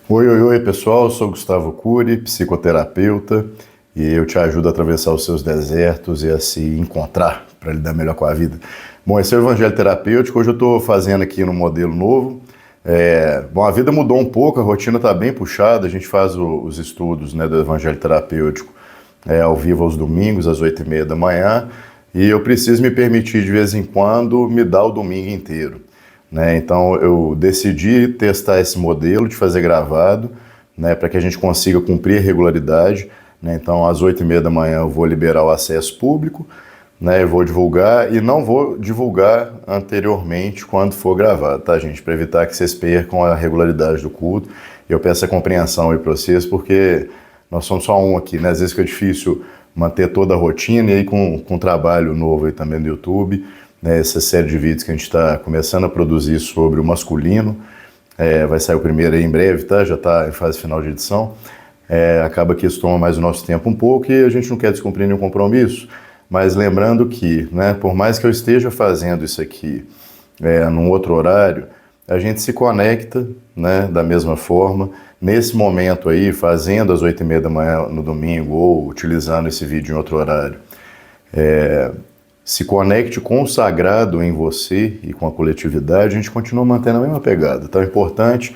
Oi, oi, oi, pessoal. Eu sou Gustavo Cury, psicoterapeuta, e eu te ajudo a atravessar os seus desertos e a se encontrar para lidar melhor com a vida. Bom, esse é o Evangelho Terapêutico. Hoje eu estou fazendo aqui no modelo novo. Bom, a vida mudou um pouco, a rotina está bem puxada. A gente faz os estudos, né, do Evangelho Terapêutico ao vivo aos domingos, às 8h30 da manhã, e eu preciso me permitir de vez em quando me dar o domingo inteiro. Né? Então eu decidi testar esse modelo de fazer gravado, né, para que a gente consiga cumprir a regularidade. Né? Então às 8h30 da manhã eu vou liberar o acesso público, né, eu vou divulgar e não vou divulgar anteriormente quando for gravado, tá, gente? Para evitar que vocês percam a regularidade do culto. Eu peço a compreensão aí para vocês, porque nós somos só um aqui, né? Às vezes fica difícil manter toda a rotina e aí com trabalho novo aí também no YouTube, né, essa série de vídeos que a gente está começando a produzir sobre o masculino, vai sair o primeiro aí em breve, tá? Já está em fase final de edição. Acaba que isso toma mais o nosso tempo um pouco e a gente não quer descumprir nenhum compromisso, mas lembrando que, né, por mais que eu esteja fazendo isso aqui num outro horário, a gente se conecta, né, da mesma forma, nesse momento aí, fazendo às 8h30 da manhã no domingo ou utilizando esse vídeo em outro horário. Se conecte com o sagrado em você e com a coletividade, a gente continua mantendo a mesma pegada. Então é importante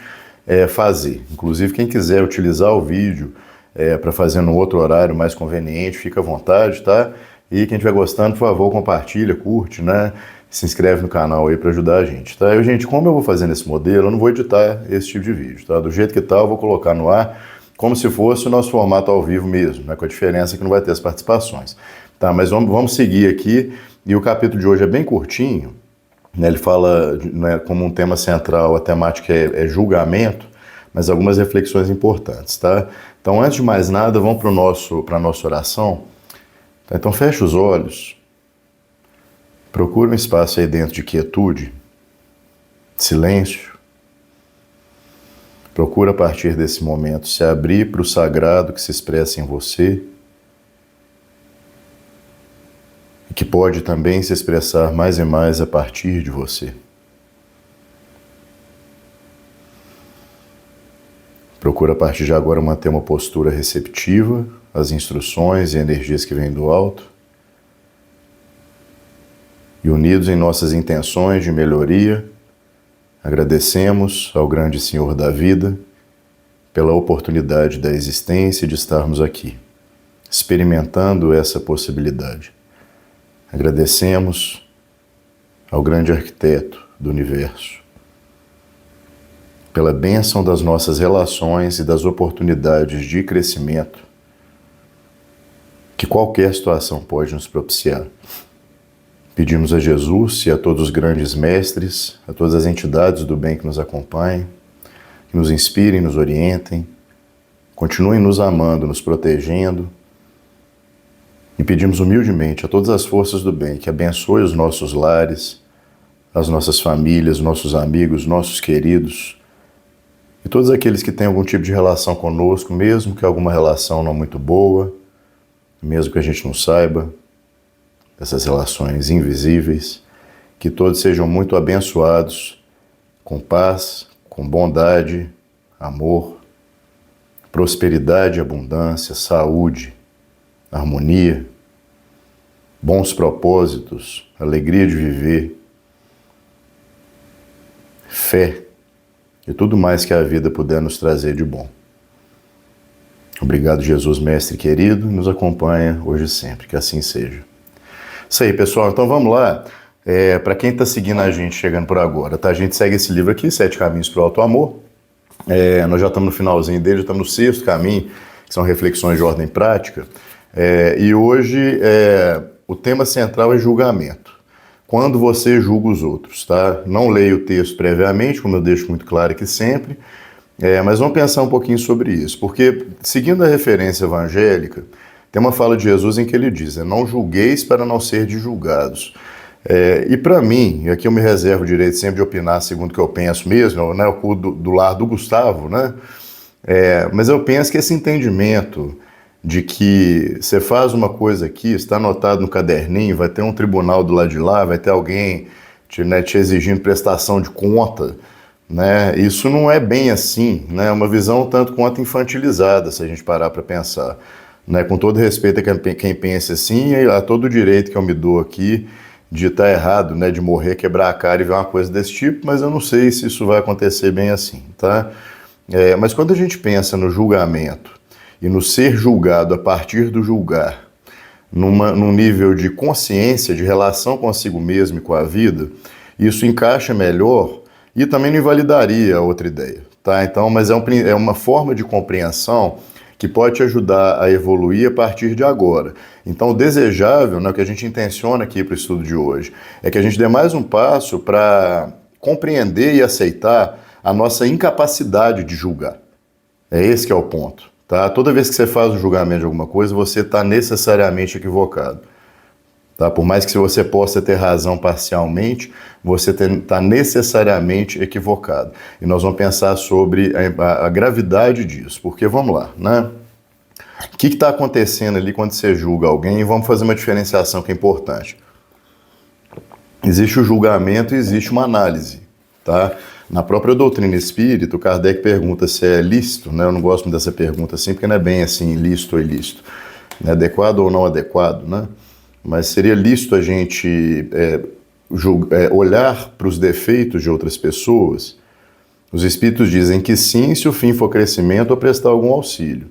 fazer. Inclusive, quem quiser utilizar o vídeo para fazer num outro horário mais conveniente, fica à vontade, tá? E quem estiver gostando, por favor, compartilha, curte, né? Se inscreve no canal aí para ajudar a gente, tá? Gente, como eu vou fazer nesse modelo, eu não vou editar esse tipo de vídeo, tá? Do jeito que tá, eu vou colocar no ar como se fosse o nosso formato ao vivo mesmo, né? Com a diferença que não vai ter as participações. Tá, mas vamos seguir aqui, e o capítulo de hoje é bem curtinho, né? Ele fala, né, como um tema central, a temática é julgamento, mas algumas reflexões importantes, tá? Então, antes de mais nada, vamos para a nossa oração. Tá? Então, fecha os olhos, procura um espaço aí dentro de quietude, silêncio. Procura, a partir desse momento, se abrir para o sagrado que se expressa em você, que pode também se expressar mais e mais a partir de você. Procura a partir de agora manter uma postura receptiva às instruções e energias que vêm do alto, e unidos em nossas intenções de melhoria, agradecemos ao grande Senhor da vida pela oportunidade da existência e de estarmos aqui, experimentando essa possibilidade. Agradecemos ao grande arquiteto do universo pela bênção das nossas relações e das oportunidades de crescimento que qualquer situação pode nos propiciar. Pedimos a Jesus e a todos os grandes mestres, a todas as entidades do bem que nos acompanhem, que nos inspirem, nos orientem, continuem nos amando, nos protegendo. E pedimos humildemente a todas as forças do bem que abençoe os nossos lares, as nossas famílias, nossos amigos, nossos queridos, e todos aqueles que têm algum tipo de relação conosco, mesmo que alguma relação não muito boa, mesmo que a gente não saiba, essas relações invisíveis, que todos sejam muito abençoados, com paz, com bondade, amor, prosperidade, abundância, saúde, harmonia, bons propósitos, alegria de viver, fé e tudo mais que a vida puder nos trazer de bom. Obrigado, Jesus, mestre querido, nos acompanha hoje e sempre, que assim seja. Isso aí, pessoal, então vamos lá. Para quem está seguindo a gente, chegando por agora, tá? A gente segue esse livro aqui, 7 Caminhos para o Alto Amor. Nós já estamos no finalzinho dele, já estamos no 6º caminho, que são reflexões de ordem prática. E hoje o tema central é julgamento. Quando você julga os outros, tá? Não leio o texto previamente, como eu deixo muito claro aqui sempre, mas vamos pensar um pouquinho sobre isso, porque seguindo a referência evangélica, tem uma fala de Jesus em que ele diz, não julgueis para não ser de julgados. E para mim, e aqui eu me reservo o direito sempre de opinar segundo o que eu penso mesmo, né, do lado do Gustavo, né? Mas eu penso que esse entendimento de que você faz uma coisa aqui, está anotado no caderninho, vai ter um tribunal do lado de lá, vai ter alguém te exigindo prestação de conta, né? Isso não é bem assim, né? É uma visão tanto quanto infantilizada, se a gente parar para pensar, né? Com todo respeito a quem pensa assim, a todo o direito que eu me dou aqui de estar errado, né? De morrer, quebrar a cara e ver uma coisa desse tipo, mas eu não sei se isso vai acontecer bem assim, tá? Mas quando a gente pensa no julgamento e no ser julgado a partir do julgar, num nível de consciência, de relação consigo mesmo e com a vida, isso encaixa melhor e também não invalidaria a outra ideia, tá? Então, mas é uma forma de compreensão que pode te ajudar a evoluir a partir de agora. Então, o desejável, né, o que a gente intenciona aqui para o estudo de hoje, é que a gente dê mais um passo para compreender e aceitar a nossa incapacidade de julgar. É esse que é o ponto, tá? Toda vez que você faz o julgamento de alguma coisa, você está necessariamente equivocado. Tá? Por mais que você possa ter razão parcialmente, você está necessariamente equivocado. E nós vamos pensar sobre a gravidade disso, porque vamos lá, né? O que está acontecendo ali quando você julga alguém? E vamos fazer uma diferenciação que é importante. Existe o julgamento e existe uma análise, tá? Na própria doutrina espírita, o Kardec pergunta se é lícito, né? Eu não gosto muito dessa pergunta assim, porque não é bem assim, lícito ou ilícito, né? Adequado ou não adequado, né? Mas seria lícito a gente olhar para os defeitos de outras pessoas? Os espíritos dizem que sim, se o fim for crescimento ou prestar algum auxílio,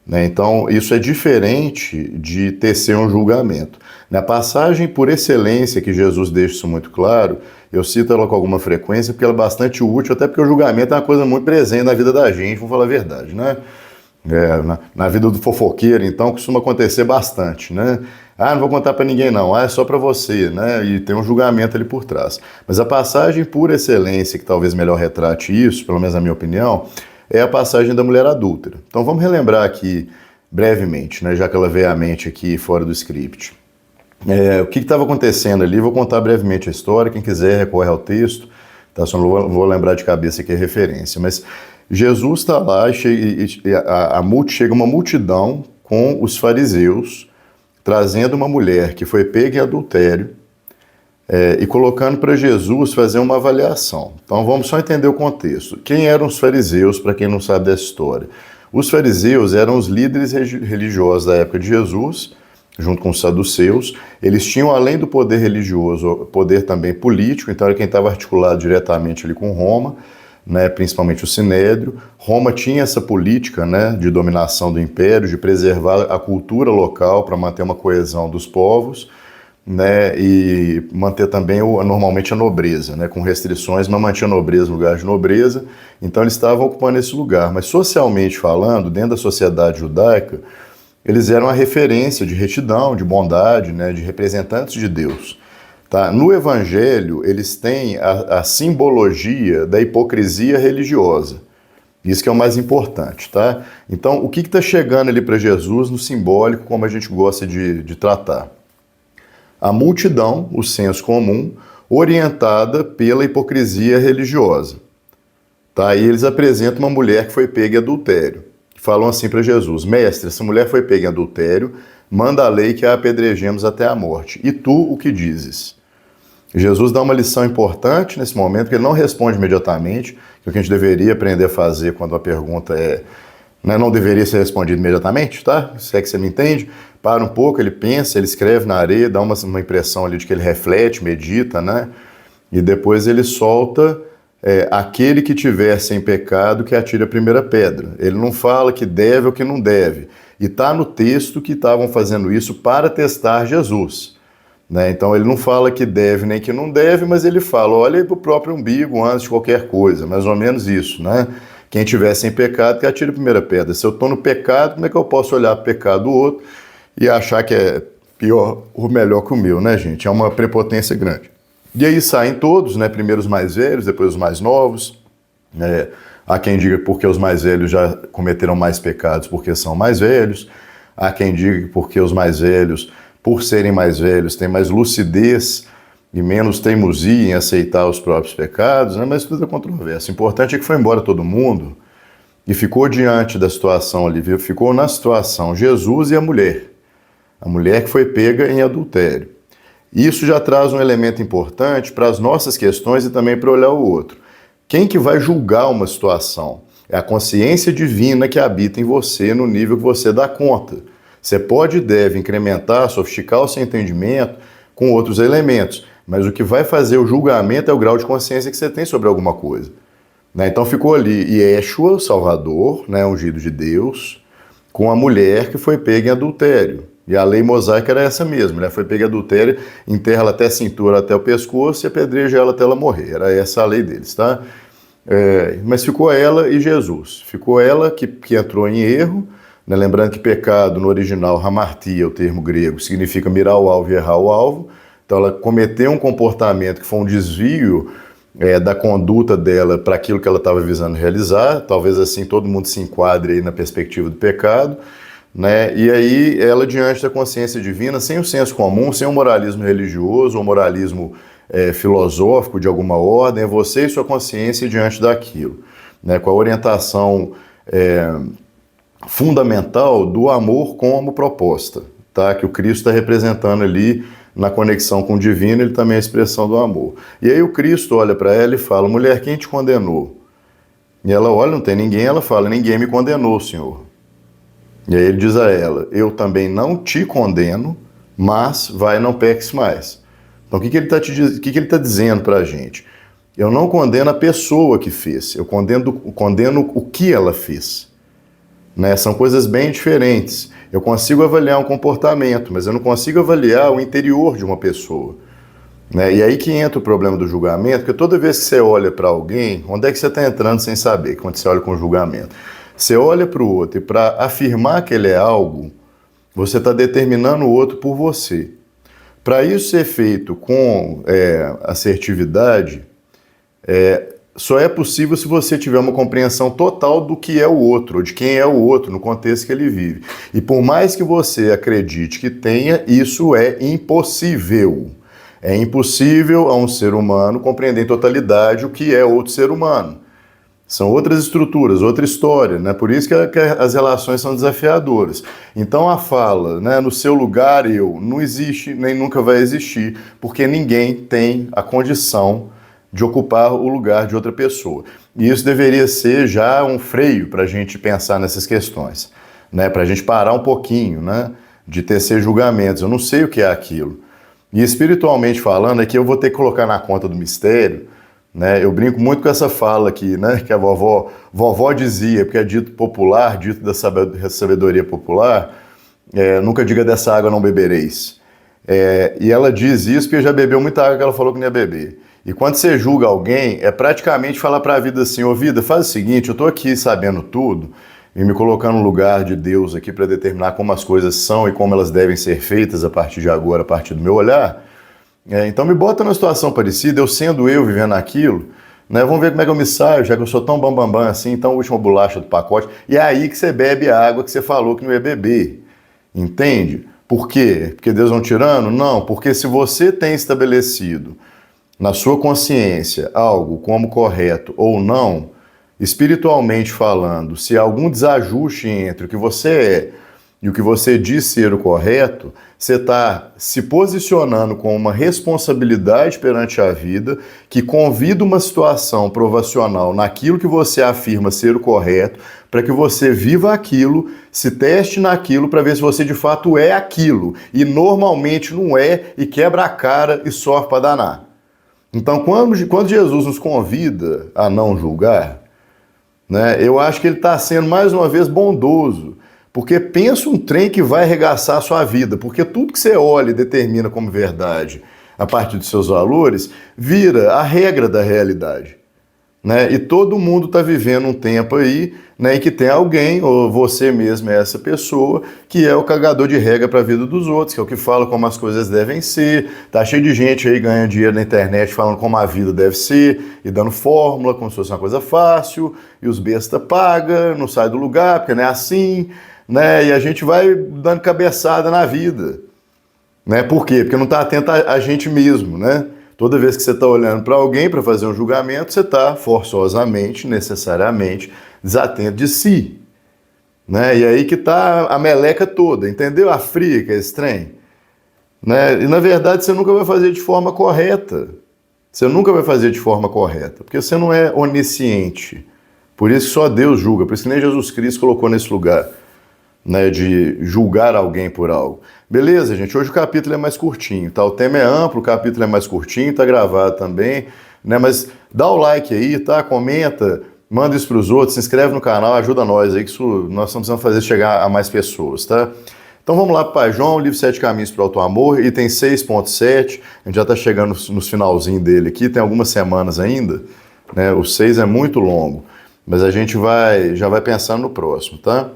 né? Então, isso é diferente de tecer um julgamento. Na passagem por excelência que Jesus deixa isso muito claro, eu cito ela com alguma frequência porque ela é bastante útil, até porque o julgamento é uma coisa muito presente na vida da gente, vamos falar a verdade, né? Na vida do fofoqueiro, então, costuma acontecer bastante, né? Ah, não vou contar para ninguém não, é só para você, né? E tem um julgamento ali por trás. Mas a passagem por excelência, que talvez melhor retrate isso, pelo menos na minha opinião, é a passagem da mulher adúltera. Então vamos relembrar aqui brevemente, né? Já que ela veio à mente aqui fora do script. O que estava acontecendo ali? Vou contar brevemente a história, quem quiser recorre ao texto, tá? Só não vou lembrar de cabeça aqui a referência, mas Jesus está lá e chega uma multidão com os fariseus, trazendo uma mulher que foi pega em adultério e colocando para Jesus fazer uma avaliação. Então vamos só entender o contexto. Quem eram os fariseus, para quem não sabe dessa história? Os fariseus eram os líderes religiosos da época de Jesus, junto com os saduceus. Eles tinham, além do poder religioso, poder também político, então era quem estava articulado diretamente ali com Roma, né, principalmente o Sinédrio. Roma tinha essa política, né, de dominação do império, de preservar a cultura local para manter uma coesão dos povos, né, e manter também normalmente a nobreza, né, com restrições, mas mantinha a nobreza no lugar de nobreza. Então eles estavam ocupando esse lugar. Mas socialmente falando, dentro da sociedade judaica, eles eram a referência de retidão, de bondade, né, de representantes de Deus. Tá? No Evangelho, eles têm a simbologia da hipocrisia religiosa. Isso que é o mais importante, tá? Então, o que está chegando ali para Jesus no simbólico, como a gente gosta de tratar? A multidão, o senso comum, orientada pela hipocrisia religiosa. Tá? E eles apresentam uma mulher que foi pega em adultério. Falam assim para Jesus: Mestre, essa mulher foi pega em adultério, manda a lei que a apedrejemos até a morte. E tu o que dizes? Jesus dá uma lição importante nesse momento, que ele não responde imediatamente, que é o que a gente deveria aprender a fazer quando a pergunta não deveria ser respondida imediatamente, tá? Se é que você me entende, para um pouco, ele pensa, ele escreve na areia, dá uma impressão ali de que ele reflete, medita, né? E depois ele solta aquele que tiver sem pecado que atire a primeira pedra. Ele não fala que deve ou que não deve. E está no texto que estavam fazendo isso para testar Jesus. Né? Então ele não fala que deve nem que não deve, mas ele fala, olha aí para o próprio umbigo antes de qualquer coisa, mais ou menos isso, né? Quem tiver sem pecado que atire a primeira pedra. Se eu estou no pecado, como é que eu posso olhar para o pecado do outro e achar que é pior ou melhor que o meu, né, gente? É uma prepotência grande. E aí saem todos, né? Primeiro os mais velhos, depois os mais novos. Há quem diga porque os mais velhos já cometeram mais pecados porque são mais velhos. Há quem diga porque os mais velhos, por serem mais velhos, têm mais lucidez e menos teimosia em aceitar os próprios pecados, né? Mas tudo é controverso. O importante é que foi embora todo mundo e ficou diante da situação ali, viu? Ficou na situação Jesus e a mulher que foi pega em adultério. Isso já traz um elemento importante para as nossas questões e também para olhar o outro. Quem que vai julgar uma situação? É a consciência divina que habita em você no nível que você dá conta. Você pode e deve incrementar, sofisticar o seu entendimento com outros elementos, mas o que vai fazer o julgamento é o grau de consciência que você tem sobre alguma coisa. Né? Então ficou ali Yeshua, Salvador, né, ungido de Deus, com a mulher que foi pega em adultério. E a lei mosaica era essa mesmo, né? Foi pega em adultério, enterra ela até a cintura, até o pescoço e apedreja ela até ela morrer. Era essa a lei deles, tá? Mas ficou ela e Jesus. Ficou ela que entrou em erro, né? Lembrando que pecado no original, hamartia, o termo grego, significa mirar o alvo e errar o alvo. Então ela cometeu um comportamento que foi um desvio da conduta dela para aquilo que ela estava visando realizar. Talvez assim todo mundo se enquadre aí na perspectiva do pecado. Né? E aí ela, diante da consciência divina, sem o senso comum, sem o moralismo religioso, ou moralismo filosófico de alguma ordem, é você e sua consciência diante daquilo, né? Com a orientação fundamental do amor como proposta, tá? Que o Cristo está representando ali na conexão com o divino, ele também é a expressão do amor. E aí o Cristo olha para ela e fala: mulher, quem te condenou? E ela olha, não tem ninguém, ela fala: ninguém me condenou, Senhor. E aí ele diz a ela: eu também não te condeno, mas vai, não peques mais. Então o que ele está dizendo para a gente? Eu não condeno a pessoa que fez, eu condeno o que ela fez. Né? São coisas bem diferentes. Eu consigo avaliar um comportamento, mas eu não consigo avaliar o interior de uma pessoa. Né? E aí que entra o problema do julgamento, porque toda vez que você olha para alguém, onde é que você está entrando sem saber, quando você olha com julgamento? Você olha para o outro e para afirmar que ele é algo, você está determinando o outro por você. Para isso ser feito com assertividade, só é possível se você tiver uma compreensão total do que é o outro, ou de quem é o outro, no contexto que ele vive. E por mais que você acredite que tenha, isso é impossível. É impossível a um ser humano compreender em totalidade o que é outro ser humano. São outras estruturas, outra história, né? Por isso que as relações são desafiadoras. Então a fala, né, no seu lugar eu, não existe, nem nunca vai existir, porque ninguém tem a condição de ocupar o lugar de outra pessoa. E isso deveria ser já um freio para a gente pensar nessas questões, né? Para a gente parar um pouquinho, né, de tecer julgamentos. Eu não sei o que é aquilo. E espiritualmente falando, aqui eu vou ter que colocar na conta do mistério. Né, eu brinco muito com essa fala aqui, né, que a vovó dizia, porque é dito popular, dito da sabedoria popular, nunca diga dessa água não bebereis. E ela diz isso porque já bebeu muita água que ela falou que não ia beber. E quando você julga alguém, é praticamente falar para a vida assim: ô vida, faz o seguinte, eu estou aqui sabendo tudo e me colocando no lugar de Deus aqui para determinar como as coisas são e como elas devem ser feitas a partir de agora, a partir do meu olhar. Então me bota numa situação parecida, eu sendo eu vivendo aquilo, né? Vamos ver como é que eu me saio, já que eu sou tão bambambam assim, tão última bolacha do pacote. E é aí que você bebe a água que você falou que não ia beber. Entende? Por quê? Porque Deus é um tirano? Não, porque se você tem estabelecido na sua consciência algo como correto ou não, espiritualmente falando, se há algum desajuste entre o que você é e o que você diz ser o correto, você está se posicionando com uma responsabilidade perante a vida que convida uma situação provacional naquilo que você afirma ser o correto, para que você viva aquilo, se teste naquilo para ver se você de fato é aquilo, e normalmente não é, e quebra a cara e sofre para danar. Então, quando Jesus nos convida a não julgar, né, eu acho que ele está sendo mais uma vez bondoso. Porque pensa um trem que vai arregaçar a sua vida, porque tudo que você olha e determina como verdade a partir dos seus valores, vira a regra da realidade. Né? E todo mundo está vivendo um tempo aí, né, em que tem alguém, ou você mesmo é essa pessoa, que é o cagador de regra para a vida dos outros, que é o que fala como as coisas devem ser. Tá cheio de gente aí ganhando dinheiro na internet falando como a vida deve ser, e dando fórmula como se fosse uma coisa fácil, e os besta paga, não sai do lugar, porque não é assim, né? E a gente vai dando cabeçada na vida. Né? Por quê? Porque não está atento a gente mesmo, né? Toda vez que você está olhando para alguém para fazer um julgamento, você está forçosamente, necessariamente, desatento de si. Né? E aí que está a meleca toda, entendeu? A fria que é esse trem. Né? E na verdade você nunca vai fazer de forma correta. Você nunca vai fazer de forma correta, porque você não é onisciente. Por isso que só Deus julga, por isso que nem Jesus Cristo colocou nesse lugar, né, de julgar alguém por algo. Beleza, gente, hoje o capítulo é mais curtinho, tá? O tema é amplo, o capítulo é mais curtinho, tá gravado também, né? Mas dá o like aí, tá? Comenta, manda isso pros outros, se inscreve no canal, ajuda nós aí, que isso nós estamos precisando fazer chegar a mais pessoas, tá? Então vamos lá para o Pai João, livro 7 Caminhos para o Auto-Amor, item 6.7, a gente já está chegando nos finalzinho dele aqui, tem algumas semanas ainda, né? O 6 é muito longo, mas a gente já vai pensando no próximo, tá?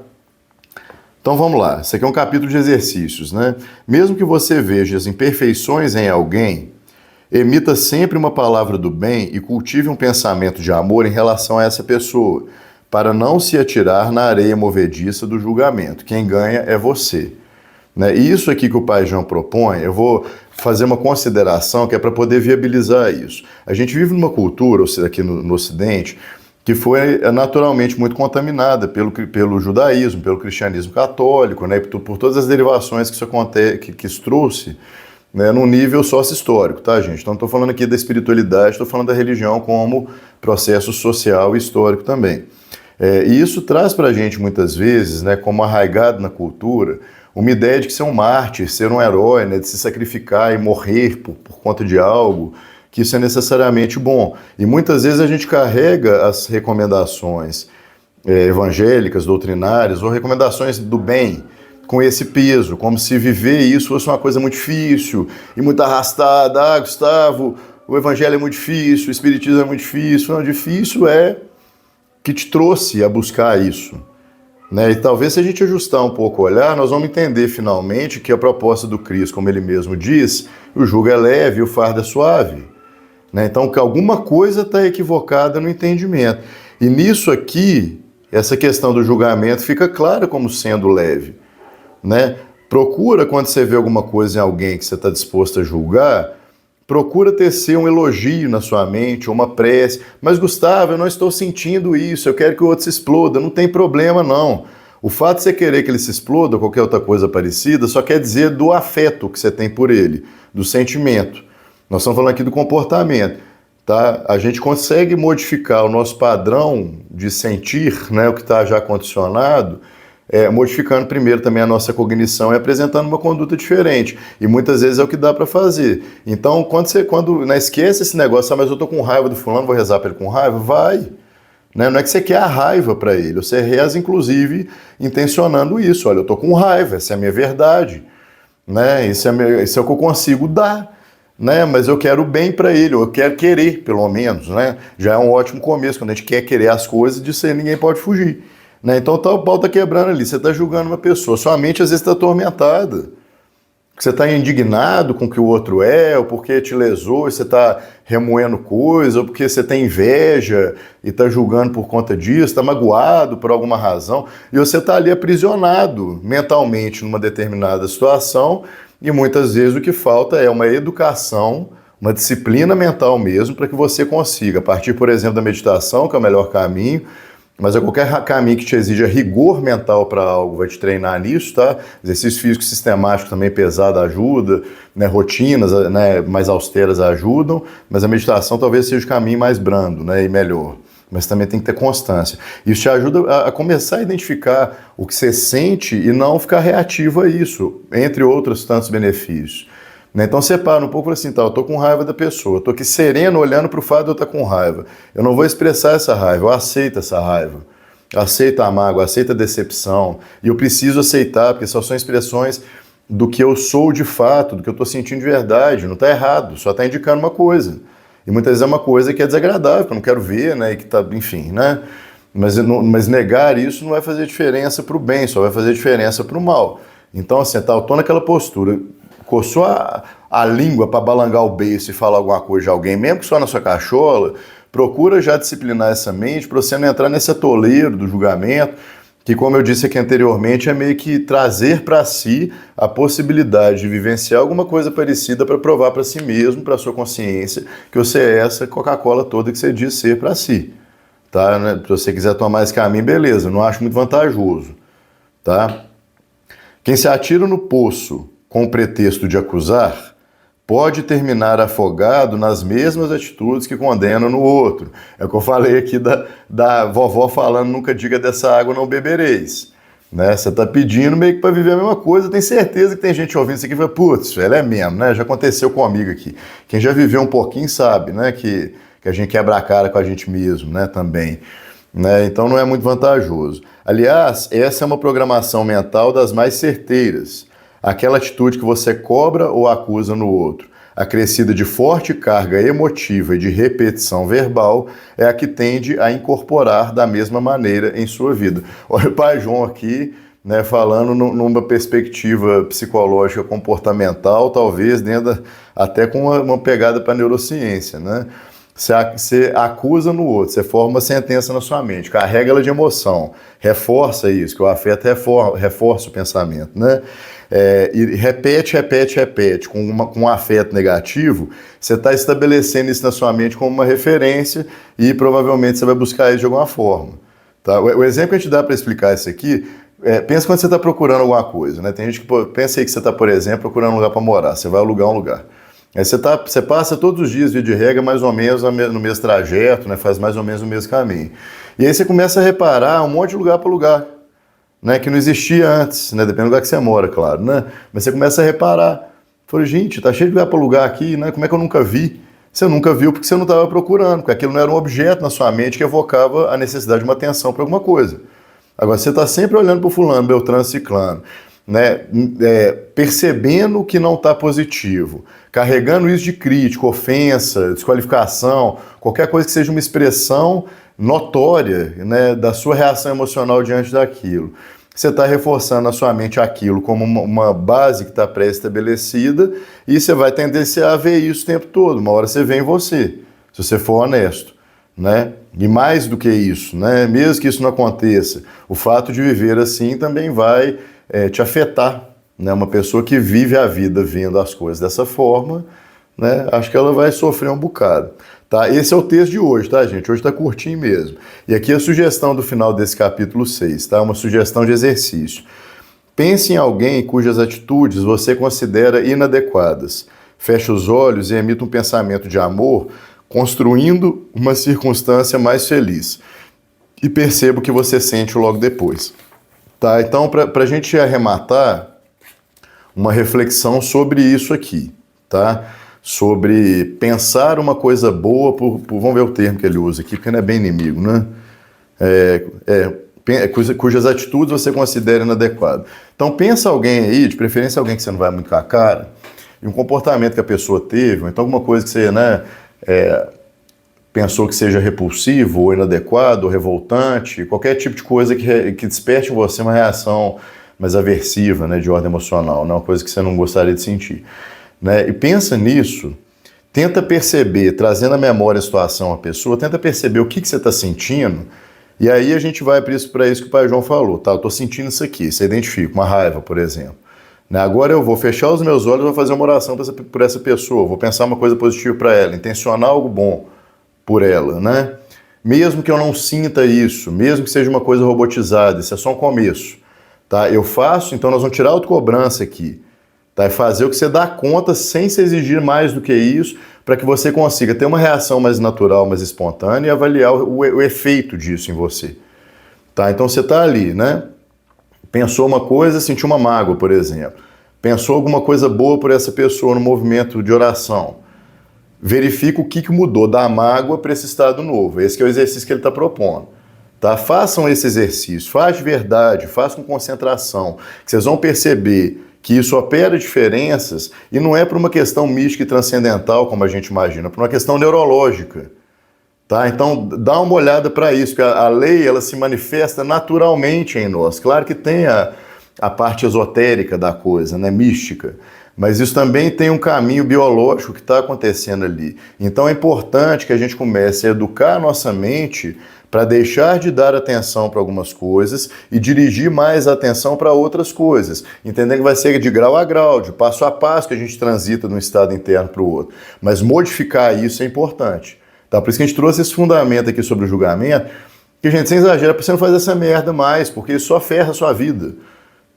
Então vamos lá, esse aqui é um capítulo de exercícios, né? Mesmo que você veja as imperfeições em alguém, emita sempre uma palavra do bem e cultive um pensamento de amor em relação a essa pessoa, para não se atirar na areia movediça do julgamento. Quem ganha é você. Né? E isso aqui que o Pai João propõe, eu vou fazer uma consideração que é para poder viabilizar isso. A gente vive numa cultura, aqui no Ocidente, que foi naturalmente muito contaminada pelo judaísmo, pelo cristianismo católico, né? Por todas as derivações que isso acontece, que isso trouxe, né? Num nível sócio-histórico, tá, gente? Então não estou falando aqui da espiritualidade, estou falando da religião como processo social e histórico também. E isso traz para a gente, muitas vezes, né, como arraigado na cultura, uma ideia de que ser um mártir, ser um herói, né, de se sacrificar e morrer por conta de algo, que isso é necessariamente bom. E muitas vezes a gente carrega as recomendações evangélicas, doutrinárias, ou recomendações do bem, com esse peso, como se viver isso fosse uma coisa muito difícil e muito arrastada. Ah, Gustavo, o evangelho é muito difícil, o espiritismo é muito difícil. Não, difícil é que te trouxe a buscar isso, né? E talvez se a gente ajustar um pouco o olhar, nós vamos entender finalmente que a proposta do Cristo, como ele mesmo diz, o jugo é leve e o fardo é suave, né? Então que alguma coisa está equivocada no entendimento. E nisso aqui, essa questão do julgamento fica clara como sendo leve, né? Procura, quando você vê alguma coisa em alguém que você está disposto a julgar, procura tecer um elogio na sua mente, ou uma prece. Mas, Gustavo, eu não estou sentindo isso, eu quero que o outro se exploda. Não tem problema, não. O fato de você querer que ele se exploda, ou qualquer outra coisa parecida, só quer dizer do afeto que você tem por ele, do sentimento. Nós estamos falando aqui do comportamento, tá? A gente consegue modificar o nosso padrão de sentir, né, o que está já condicionado, modificando primeiro também a nossa cognição e apresentando uma conduta diferente. E muitas vezes é o que dá para fazer. Então, quando né, esquece esse negócio, mas eu tô com raiva do fulano, vou rezar para ele com raiva, vai. Né? Não é que você quer a raiva para ele, você reza, inclusive, intencionando isso. Olha, eu tô com raiva, essa é a minha verdade. Né? Isso é o que eu consigo dar. Né? Mas eu quero o bem para ele, ou eu quero querer, pelo menos. Né? Já é um ótimo começo, quando a gente quer querer as coisas, disso aí ninguém pode fugir. Né? Então o pau está quebrando ali, você está julgando uma pessoa, sua mente às vezes está atormentada, você está indignado com o que o outro é, ou porque te lesou e você está remoendo coisa, ou porque você tem inveja e está julgando por conta disso, está magoado por alguma razão, e você está ali aprisionado mentalmente numa determinada situação, e muitas vezes o que falta é uma educação, uma disciplina mental mesmo, para que você consiga, a partir, por exemplo, da meditação, que é o melhor caminho, mas qualquer caminho que te exija rigor mental para algo vai te treinar nisso, tá? Exercício físico sistemático também pesado ajuda, né? Rotinas, né, mais austeras ajudam, mas a meditação talvez seja o caminho mais brando, né, e melhor. Mas também tem que ter constância. Isso te ajuda a começar a identificar o que você sente e não ficar reativo a isso, entre outros tantos benefícios. Então separa um pouco e fala assim, tá, eu tô com raiva da pessoa, eu tô aqui sereno olhando pro fato de eu estar com raiva. Eu não vou expressar essa raiva, eu aceito essa raiva. Eu aceito a mágoa, eu aceito a decepção. E eu preciso aceitar, porque só são expressões do que eu sou de fato, do que eu tô sentindo de verdade. Não tá errado, só tá indicando uma coisa. E muitas vezes é uma coisa que é desagradável, que eu não quero ver, né, e que tá, enfim, né. Mas negar isso não vai fazer diferença pro bem, só vai fazer diferença pro mal. Então assim, tá, eu tô naquela postura, coçou a língua para balangar o beiço e falar alguma coisa de alguém, mesmo que só na sua cachola, procura já disciplinar essa mente para você não entrar nesse atoleiro do julgamento, que, como eu disse aqui anteriormente, é meio que trazer para si a possibilidade de vivenciar alguma coisa parecida para provar para si mesmo, para sua consciência, que você é essa Coca-Cola toda que você diz ser para si. Tá? Né? Se você quiser tomar esse caminho, beleza, não acho muito vantajoso. Tá? Quem se atira no poço com o pretexto de acusar, pode terminar afogado nas mesmas atitudes que condenam no outro. É o que eu falei aqui da vovó falando, nunca diga dessa água não bebereis. Né? Você está pedindo meio que para viver a mesma coisa, tem certeza que tem gente ouvindo isso aqui e fala, putz, ela é mesmo, né? Já aconteceu comigo aqui. Quem já viveu um pouquinho sabe, né? Que a gente quebra a cara com a gente mesmo, né? Também. Né? Então não é muito vantajoso. Aliás, essa é uma programação mental das mais certeiras. Aquela atitude que você cobra ou acusa no outro, acrescida de forte carga emotiva e de repetição verbal, é a que tende a incorporar da mesma maneira em sua vida. Olha o pai João aqui, né, falando numa perspectiva psicológica comportamental, talvez dentro até com uma pegada para a neurociência, né? Você acusa no outro, você forma uma sentença na sua mente, carrega ela de emoção, reforça isso, que o afeto reforça o pensamento, né? E repete, com um afeto negativo, você está estabelecendo isso na sua mente como uma referência e provavelmente você vai buscar isso de alguma forma. Tá? O exemplo que a gente dá para explicar isso aqui, pensa quando você está procurando alguma coisa, né? Tem gente que pensa aí que você está, por exemplo, procurando um lugar para morar, você vai alugar um lugar. Aí você passa todos os dias, via de regra, mais ou menos no mesmo trajeto, né? Faz mais ou menos o mesmo caminho. E aí você começa a reparar um monte de lugar para alugar, né? Que não existia antes, né? Depende do lugar que você mora, claro, né? Mas você começa a reparar. Falei, gente, tá cheio de lugar para alugar aqui, né? Como é que eu nunca vi? Você nunca viu porque você não estava procurando, porque aquilo não era um objeto na sua mente que evocava a necessidade de uma atenção para alguma coisa. Agora, você está sempre olhando para o fulano, Beltrano, Ciclano, né? Percebendo que não está positivo, carregando isso de crítica, ofensa, desqualificação, qualquer coisa que seja uma expressão notória, né, da sua reação emocional diante daquilo. Você está reforçando na sua mente aquilo como uma base que está pré-estabelecida e você vai tendenciar a ver isso o tempo todo. Uma hora você vê em você, se você for honesto. Né? E mais do que isso, né? Mesmo que isso não aconteça, o fato de viver assim também vai te afetar. Né? Uma pessoa que vive a vida vendo as coisas dessa forma, né? Acho que ela vai sofrer um bocado. Tá? Esse é o texto de hoje, tá, gente? Hoje está curtinho mesmo. E aqui a sugestão do final desse capítulo 6, tá? Uma sugestão de exercício. Pense em alguém cujas atitudes você considera inadequadas. Feche os olhos e emita um pensamento de amor, construindo uma circunstância mais feliz. E perceba o que você sente logo depois. Tá? Então, para a gente arrematar, uma reflexão sobre isso aqui, tá? Sobre pensar uma coisa boa, vamos ver o termo que ele usa aqui, porque não é bem inimigo, né? Cujas atitudes você considera inadequado. Então pensa alguém aí, de preferência alguém que você não vai muito com a cara, e um comportamento que a pessoa teve, ou então alguma coisa que você, né, pensou que seja repulsivo, ou inadequado, ou revoltante, qualquer tipo de coisa que desperte em você uma reação mais aversiva, né, de ordem emocional, né, uma coisa que você não gostaria de sentir. Né? E pensa nisso, tenta perceber, trazendo à memória a situação à pessoa, tenta perceber o que você está sentindo, e aí a gente vai para isso que o pai João falou, tá? Eu estou sentindo isso aqui, você identifica, uma raiva, por exemplo. Né? Agora eu vou fechar os meus olhos e vou fazer uma oração por essa pessoa, vou pensar uma coisa positiva para ela, intencionar algo bom por ela, né? Mesmo que eu não sinta isso, mesmo que seja uma coisa robotizada, isso é só um começo. Tá? Eu faço, então nós vamos tirar a autocobrança aqui. Tá? E fazer o que você dá conta sem se exigir mais do que isso, para que você consiga ter uma reação mais natural, mais espontânea e avaliar o efeito disso em você. Tá? Então você está ali, né? Pensou uma coisa, sentiu uma mágoa, por exemplo. Pensou alguma coisa boa por essa pessoa no movimento de oração. Verifica o que mudou da mágoa para esse estado novo. Esse que é o exercício que ele está propondo. Tá? Façam esse exercício, faz de verdade, faz com concentração, que vocês vão perceber que isso opera diferenças e não é por uma questão mística e transcendental, como a gente imagina, é por uma questão neurológica. Tá? Então, dá uma olhada para isso, que a lei ela se manifesta naturalmente em nós. Claro que tem a parte esotérica da coisa, né, mística, mas isso também tem um caminho biológico que está acontecendo ali. Então é importante que a gente comece a educar a nossa mente para deixar de dar atenção para algumas coisas e dirigir mais a atenção para outras coisas. Entendendo que vai ser de grau a grau, de passo a passo que a gente transita de um estado interno para o outro. Mas modificar isso é importante. Tá? Por isso que a gente trouxe esse fundamento aqui sobre o julgamento, que, gente, sem exagero, você não faz essa merda mais, porque isso só ferra a sua vida.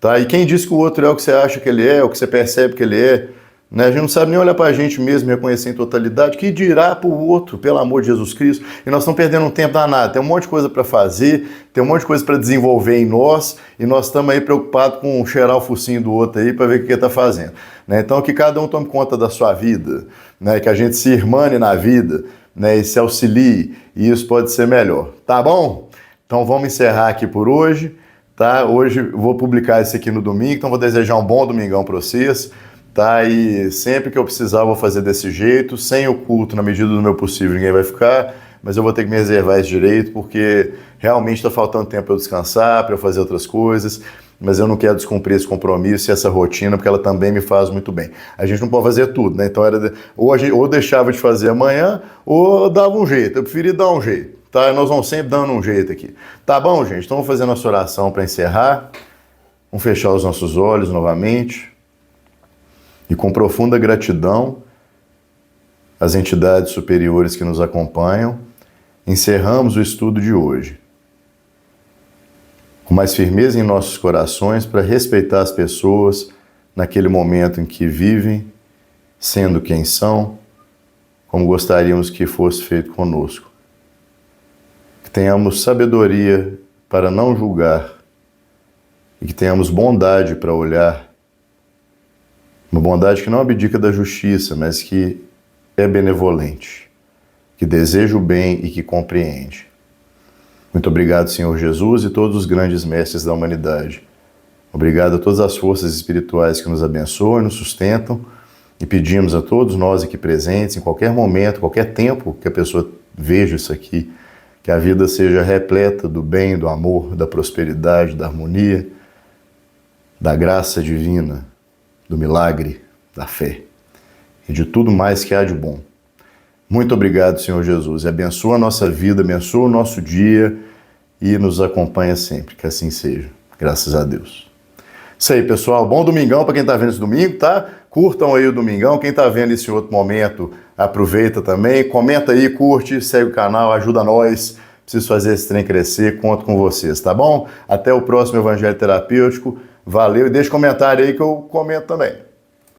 Tá? E quem diz que o outro é o que você acha que ele é, o que você percebe que ele é, Né? A gente não sabe nem olhar para a gente mesmo e reconhecer em totalidade, que dirá para o outro, pelo amor de Jesus Cristo. E nós estamos perdendo um tempo danado. Tem um monte de coisa para fazer, tem um monte de coisa para desenvolver em nós, e nós estamos aí preocupados com cheirar o focinho do outro aí para ver o que ele está fazendo. Né? Então, que cada um tome conta da sua vida, né? Que a gente se irmane na vida, né? E se auxilie, e isso pode ser melhor. Tá bom? Então, vamos encerrar aqui por hoje. Tá? Hoje eu vou publicar isso aqui no domingo, então vou desejar um bom domingão para vocês. Tá? E sempre que eu precisar eu vou fazer desse jeito, sem o culto, na medida do meu possível, ninguém vai ficar, mas eu vou ter que me reservar esse direito, porque realmente está faltando tempo para eu descansar, para eu fazer outras coisas, mas eu não quero descumprir esse compromisso e essa rotina, porque ela também me faz muito bem. A gente não pode fazer tudo, né? Então ou deixava de fazer amanhã, ou dava um jeito. Eu preferi dar um jeito, tá? Nós vamos sempre dando um jeito aqui. Tá bom, gente? Então vamos fazer nossa oração para encerrar. Vamos fechar os nossos olhos novamente. E com profunda gratidão às entidades superiores que nos acompanham, encerramos o estudo de hoje. Com mais firmeza em nossos corações para respeitar as pessoas naquele momento em que vivem, sendo quem são, como gostaríamos que fosse feito conosco. Que tenhamos sabedoria para não julgar e que tenhamos bondade para olhar. Uma bondade que não abdica da justiça, mas que é benevolente, que deseja o bem e que compreende. Muito obrigado, Senhor Jesus, e todos os grandes mestres da humanidade. Obrigado a todas as forças espirituais que nos abençoam e nos sustentam, e pedimos a todos nós aqui presentes, em qualquer momento, qualquer tempo que a pessoa veja isso aqui, que a vida seja repleta do bem, do amor, da prosperidade, da harmonia, da graça divina, do milagre, da fé e de tudo mais que há de bom. Muito obrigado, Senhor Jesus, e abençoa a nossa vida, abençoa o nosso dia e nos acompanha sempre, que assim seja. Graças a Deus. Isso aí, pessoal. Bom domingão para quem está vendo esse domingo, tá? Curtam aí o domingão. Quem está vendo esse outro momento, aproveita também. Comenta aí, curte, segue o canal, ajuda nós. Preciso fazer esse trem crescer, conto com vocês, tá bom? Até o próximo Evangelho Terapêutico. Valeu e deixa comentário aí que eu comento também.